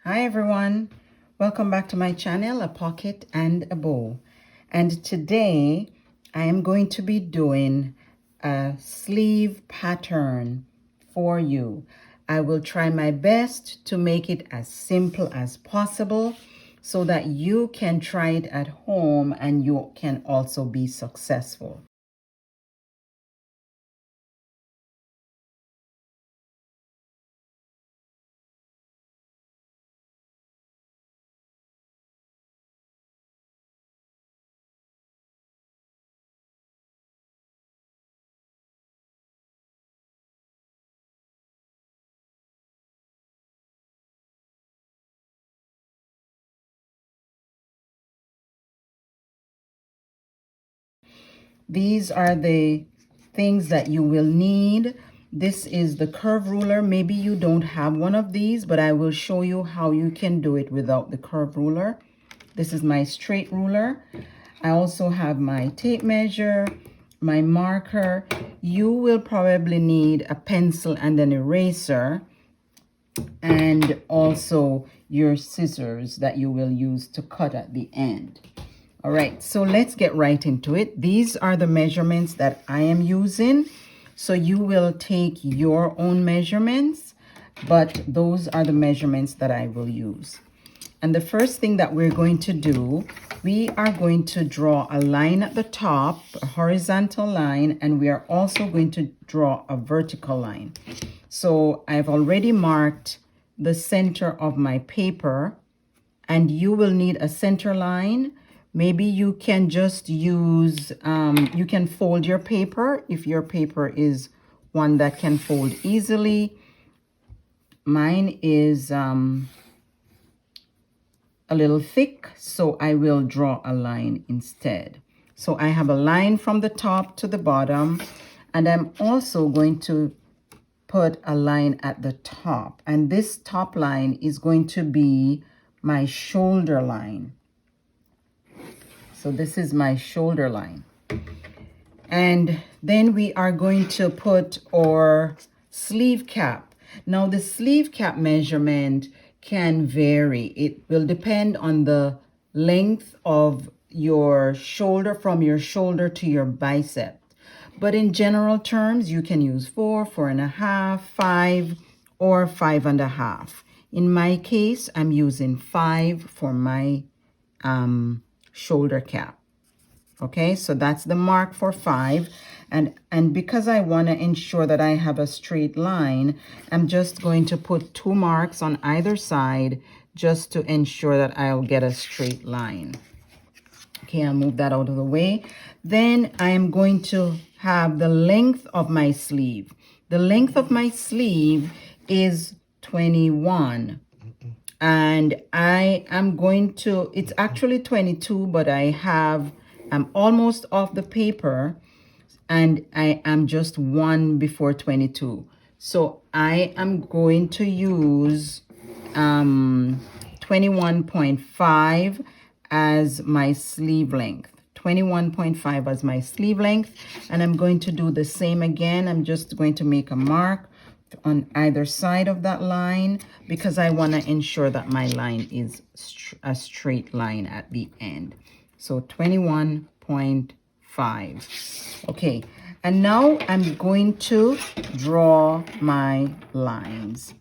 Hi everyone, welcome back to my channel, A Pocket and a Bow. And today I am going to be doing a sleeve pattern for you. I will try my best to make it as simple as possible so that you can try it at home and you can also be successful. These are the things that you will need. This is the curve ruler. Maybe you don't have one of these, but I will show you how you can do it without the curve ruler. This is my straight ruler. I also have my tape measure, my marker. You will probably need a pencil and an eraser, and also your scissors that you will use to cut at the end. All right, so let's get right into it. These are the measurements that I am using. So you will take your own measurements, but those are the measurements that I will use. And the first thing that we're going to do, we are going to draw a line at the top, a horizontal line, and we are also going to draw a vertical line. So I've already marked the center of my paper, and you will need a center line. Maybe you can just use, you can fold your paper if your paper is one that can fold easily. Mine is a little thick, so I will draw a line instead. So I have a line from the top to the bottom, and I'm also going to put a line at the top. And this top line is going to be my shoulder line. So this is my shoulder line. And then we are going to put our sleeve cap. Now the sleeve cap measurement can vary. It will depend on the length of your shoulder, from your shoulder to your bicep. But in general terms, you can use 4, 4.5, 5, or 5.5. In my case, I'm using 5 for my shoulder cap. Okay, so that's the mark for 5. And because I want to ensure that I have a straight line, I'm just going to put 2 marks on either side just to ensure that I'll get a straight line. Okay, I'll move that out of the way. Then I am going to have the length of my sleeve. The length of my sleeve is 21. And I am going to, it's actually 22, but I'm almost off the paper and I am just 1 before 22. So I am going to use 21.5 as my sleeve length. 21.5 as my sleeve length. And I'm going to do the same again. I'm just going to make a mark on either side of that line because I want to ensure that my line is a straight line at the end. So 21.5. Okay, and now I'm going to draw my lines.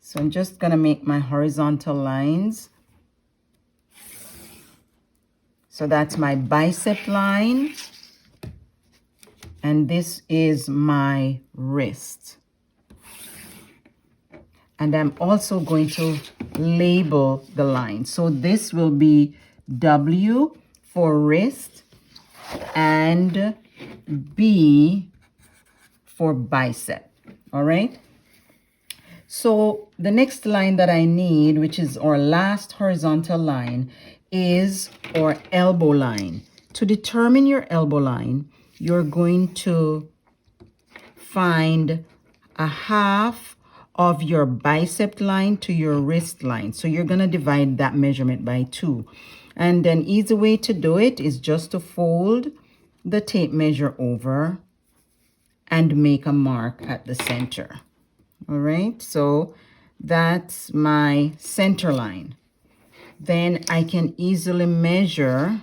So I'm just going to make my horizontal lines. So that's my bicep line, and this is my wrist. And I'm also going to label the line. So this will be W for wrist and B for bicep. All right. So the next line that I need, which is our last horizontal line, is our elbow line. To determine your elbow line, you're going to find a half of your bicep line to your wrist line. So you're going to divide that measurement by 2. And an easy way to do it is just to fold the tape measure over and make a mark at the center. All right, so That's my center line. Then I can easily measure.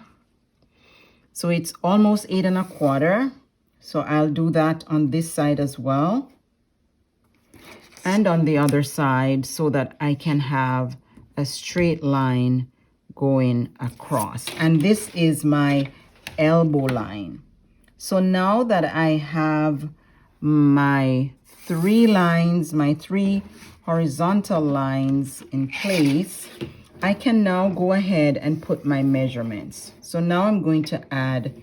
So it's almost 8 1/4. So I'll do that on this side as well. And on the other side so that I can have a straight line going across. And this is my elbow line. So now that I have my 3 lines, my 3 horizontal lines in place, I can now go ahead and put my measurements. So now I'm going to add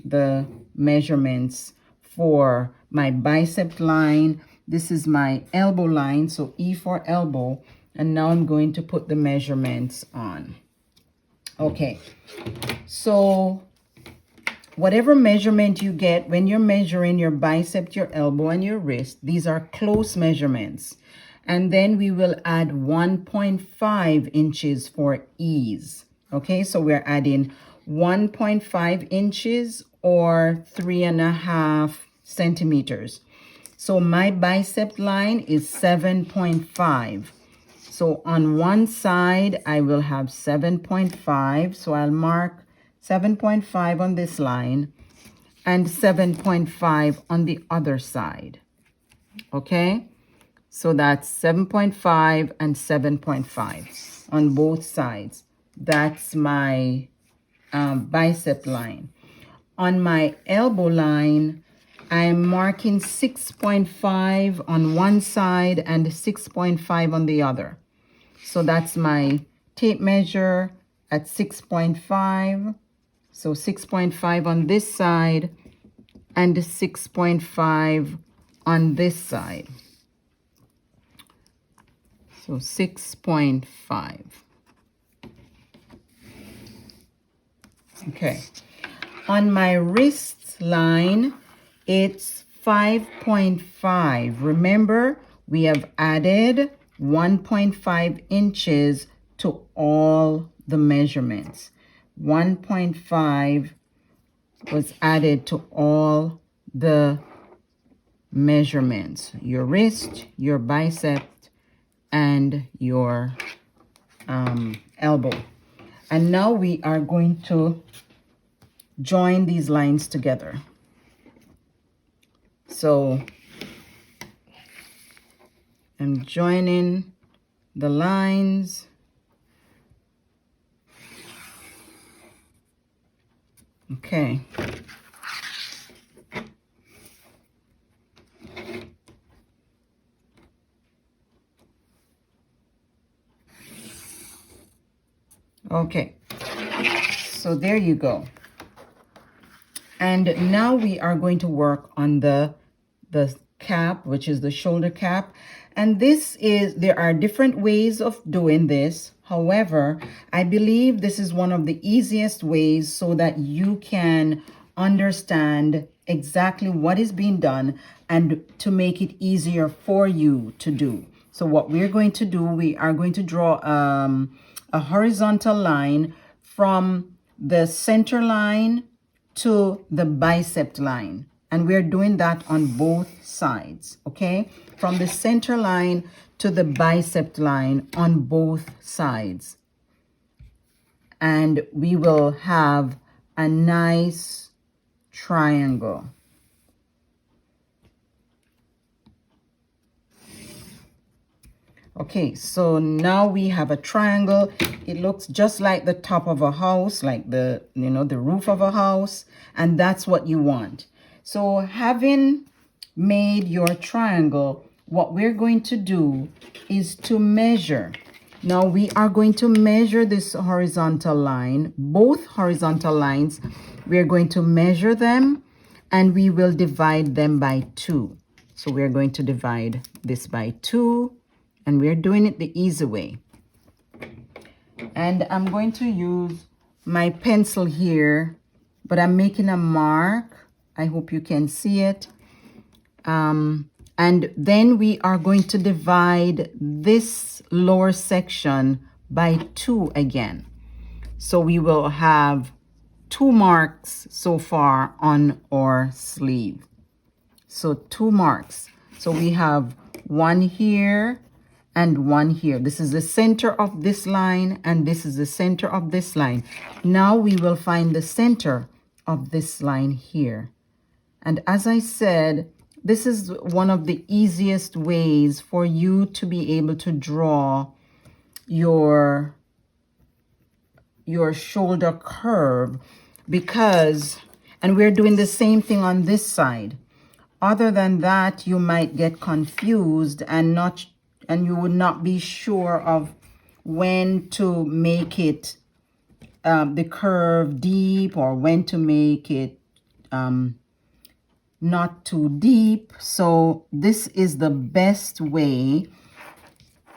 the measurements for my bicep line. This is my elbow line, so E for elbow. And now I'm going to put the measurements on. Okay, so whatever measurement you get when you're measuring your bicep, your elbow, and your wrist, these are close measurements. And then we will add 1.5 inches for ease. Okay, so we're adding 1.5 inches or 3.5 centimeters. So my bicep line is 7.5. So on one side, I will have 7.5. So I'll mark 7.5 on this line and 7.5 on the other side. Okay? So that's 7.5 and 7.5 on both sides. That's my bicep line. On my elbow line, I'm marking 6.5 on one side and 6.5 on the other. So that's my tape measure at 6.5. So 6.5 on this side and 6.5 on this side. So 6.5. Okay. On my wrist line, it's 5.5. Remember, we have added 1.5 inches to all the measurements. 1.5 was added to all the measurements. Your wrist, your bicep, and your elbow. And now we are going to join these lines together. So I'm joining the lines. Okay. Okay. So there you go. And now we are going to work on the cap, which is the shoulder cap. And there are different ways of doing this. However, I believe this is one of the easiest ways so that you can understand exactly what is being done and to make it easier for you to do. So what we're going to do, we are going to draw a horizontal line from the center line to the bicep line. And we're doing that on both sides, okay? From the center line to the bicep line on both sides. And we will have a nice triangle. Okay, so now we have a triangle. It looks just like the top of a house, like the roof of a house, and that's what you want. So having made your triangle, what we're going to do is to measure. Now we are going to measure this horizontal line, both horizontal lines. We're going to measure them and we will divide them by 2. So we're going to divide this by 2. And we're doing it the easy way. And I'm going to use my pencil here, but I'm making a mark. I hope you can see it. And then we are going to divide this lower section by 2 again. So we will have 2 marks so far on our sleeve. So 2 marks. So we have one here and one here. This is the center of this line, and this is the center of this line. Now we will find the center of this line here. And as I said, this is one of the easiest ways for you to be able to draw your shoulder curve, because, and we're doing the same thing on this side. Other than that, you might get confused and you would not be sure of when to make it the curve deep, or when to make it not too deep. So this is the best way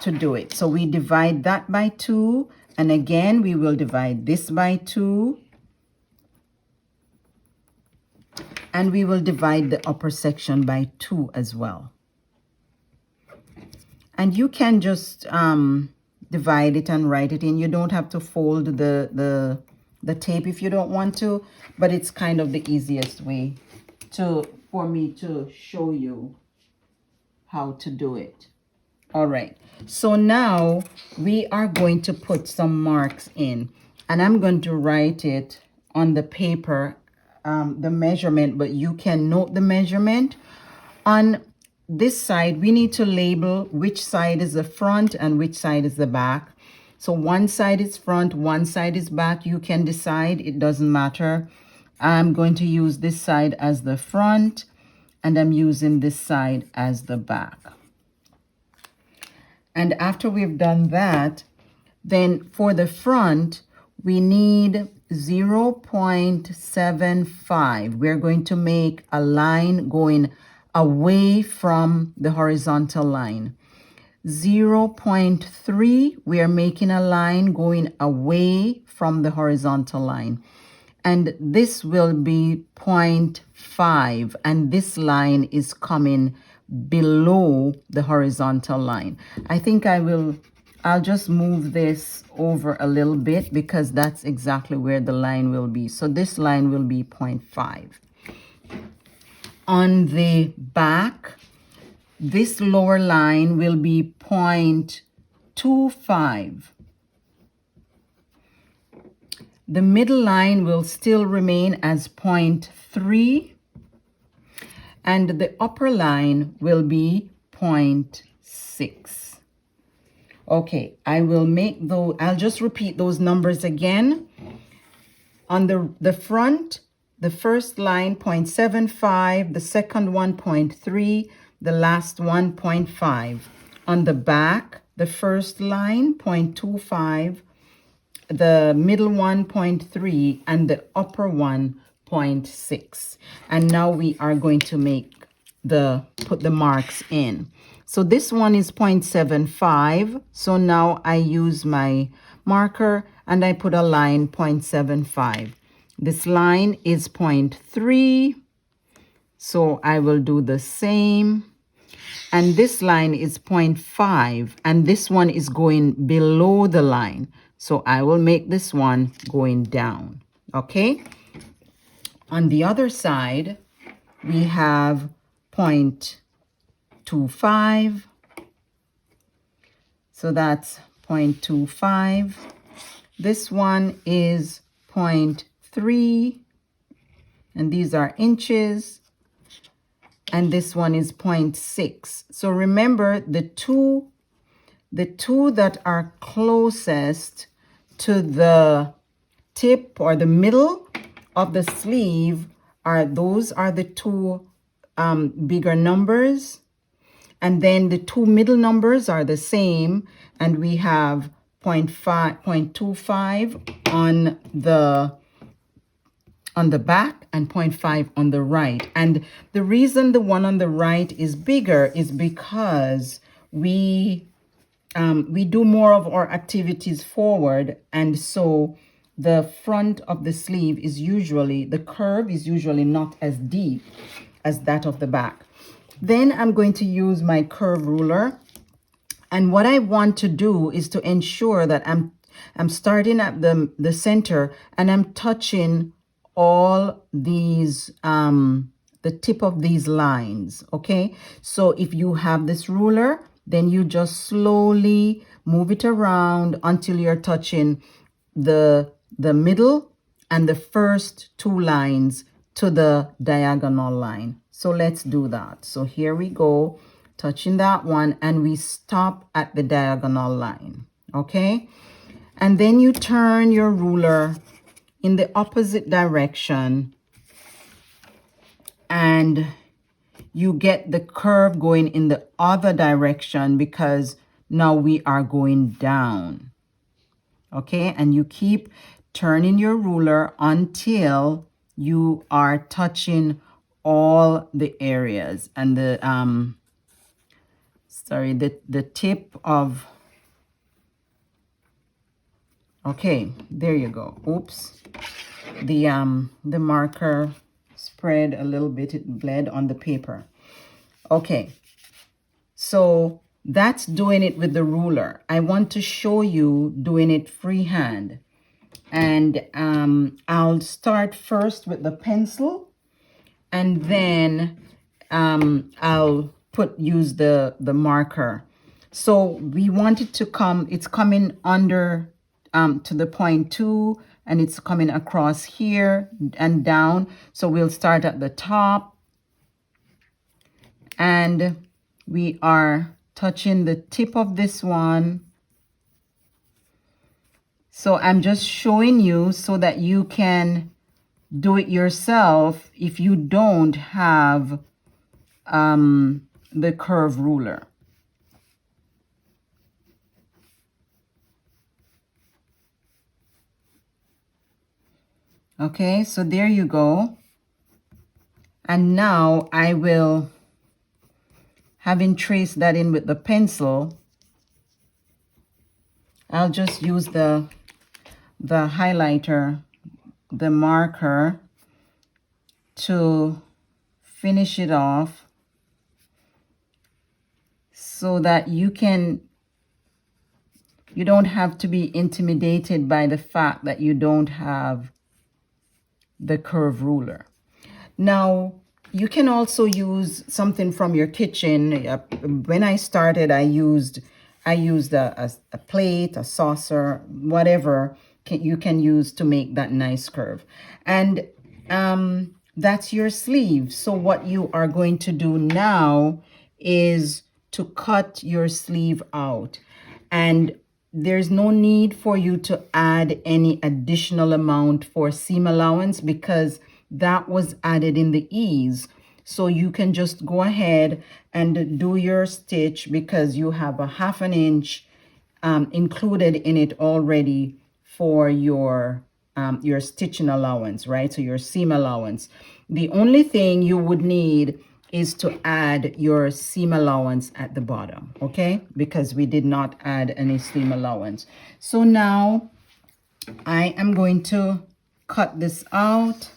to do it. So we divide that by 2, and again we will divide this by 2, and we will divide the upper section by 2 as well. And you can just divide it and write it in. You don't have to fold the tape if you don't want to, but it's kind of the easiest way for me to show you how to do it. All right, so now we are going to put some marks in, and I'm going to write it on the paper, the measurement, but you can note the measurement. On this side, we need to label which side is the front and which side is the back. So one side is front, one side is back. You can decide, it doesn't matter. I'm going to use this side as the front, and I'm using this side as the back. And after we've done that, then for the front, we need 0.75. We're going to make a line going away from the horizontal line. 0.3, we are making a line going away from the horizontal line. And this will be 0.5, and this line is coming below the horizontal line. I think I'll just move this over a little bit, because that's exactly where the line will be. So this line will be 0.5. On the back, this lower line will be 0.25. The middle line will still remain as 0.3. And the upper line will be 0.6. Okay, I'll just repeat those numbers again. On the front, the first line 0.75, the second one 0.3, the last one 0.5. On the back, the first line 0.25, the middle one 0.3, and the upper one 0.6. And now we are going to put the marks in. So this one is 0.75. So now I use my marker and I put a line 0.75. This line is 0.3. So I will do the same. And this line is 0.5, and this one is going below the line. So I will make this one going down. Okay. On the other side, we have 0.25. So that's 0.25. This one is 0.3, and these are inches. And this one is 0.6. So remember, the two that are closest to the tip or the middle of the sleeve are the two bigger numbers, and then the two middle numbers are the same, and we have 0.25 on the back and 0.5 on the right. And the reason the one on the right is bigger is because we do more of our activities forward, and so the front of the sleeve is usually, the curve is usually not as deep as that of the back. Then I'm going to use my curve ruler, and what I want to do is to ensure that I'm starting at the center, and I'm touching all these the tip of these lines. Okay, so if you have this ruler, then you just slowly move it around until you're touching the middle and the first two lines to the diagonal line. So let's do that. So here we go, touching that one, and we stop at the diagonal line. Okay, and then you turn your ruler in the opposite direction and you get the curve going in the other direction because now we are going down. Okay, and you keep turning your ruler until you are touching all the areas and the the tip of, okay, there you go. Oops, the marker spread a little bit, it bled on the paper. Okay, so that's doing it with the ruler. I want to show you doing it freehand. And I'll start first with the pencil, and then I'll use the marker. So we want it to come, it's coming under to the point 2, and it's coming across here and down. So we'll start at the top, and we are touching the tip of this one. So I'm just showing you so that you can do it yourself if you don't have the curve ruler. Okay, so there you go. And now I will, having traced that in with the pencil, I'll just use the highlighter, the marker, to finish it off so that you don't have to be intimidated by the fact that you don't have the curve ruler. Now, you can also use something from your kitchen. When I started, I used a plate, a saucer, whatever you can use to make that nice curve. And that's your sleeve. So what you are going to do now is to cut your sleeve out. And there's no need for you to add any additional amount for seam allowance because that was added in the ease. So you can just go ahead and do your stitch because you have a 1/2 inch included in it already for your stitching allowance, right? So your seam allowance. The only thing you would need is to add your seam allowance at the bottom, okay? Because we did not add any seam allowance. So now I am going to cut this out.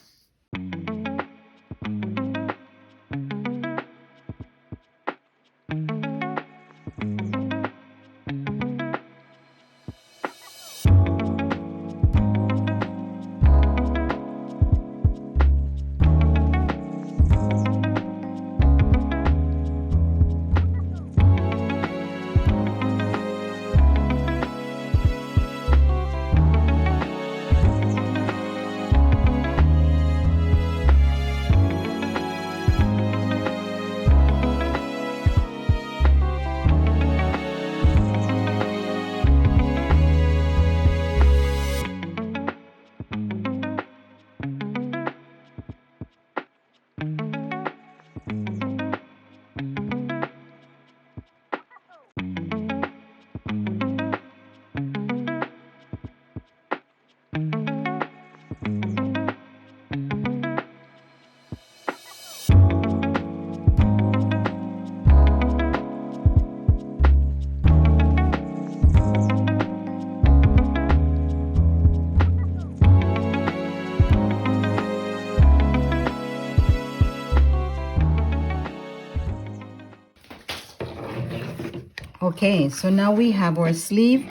Okay, so now we have our sleeve.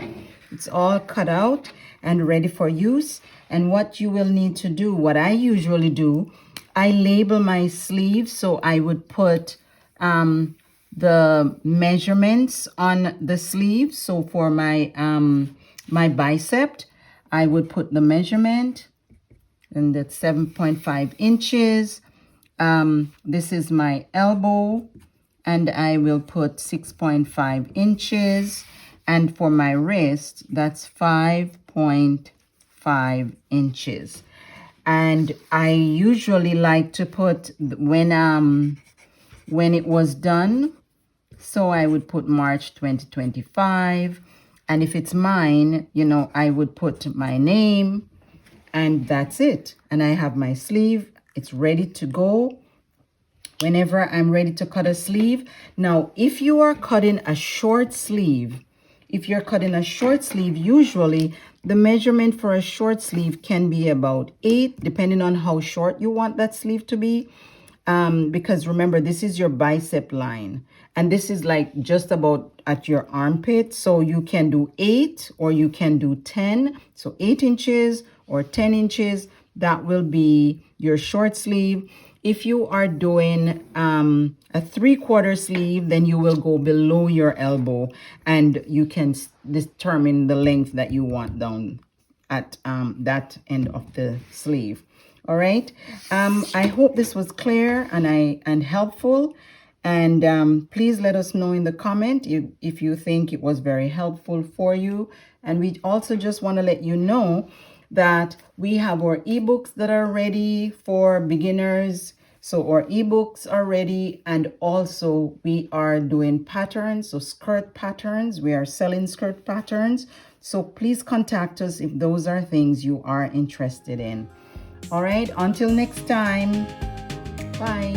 It's all cut out and ready for use. And what you will need to do, what I usually do, I label my sleeve. So I would put the measurements on the sleeve. So for my my bicep, I would put the measurement, and that's 7.5 inches. This is my elbow, and I will put 6.5 inches. And for my wrist, that's 5.5 inches. And I usually like to put when it was done. So I would put March 2025. And if it's mine, you know, I would put my name, and that's it. And I have my sleeve. It's ready to go whenever I'm ready to cut a sleeve. Now, if you are cutting a short sleeve, usually the measurement for a short sleeve can be about 8, depending on how short you want that sleeve to be. Because remember, this is your bicep line, and this is like just about at your armpit. So you can do 8 or you can do 10. So 8 inches or 10 inches, that will be your short sleeve. If you are doing a 3/4 sleeve, then you will go below your elbow, and you can determine the length that you want down at that end of the sleeve. All right. I hope this was clear and helpful. And please let us know in the comment if you think it was very helpful for you. And we also just want to let you know that we have our ebooks that are ready for beginners. So our ebooks are ready, and also we are doing patterns, so skirt patterns. We are selling skirt patterns. So please contact us if those are things you are interested in. All right, until next time, bye.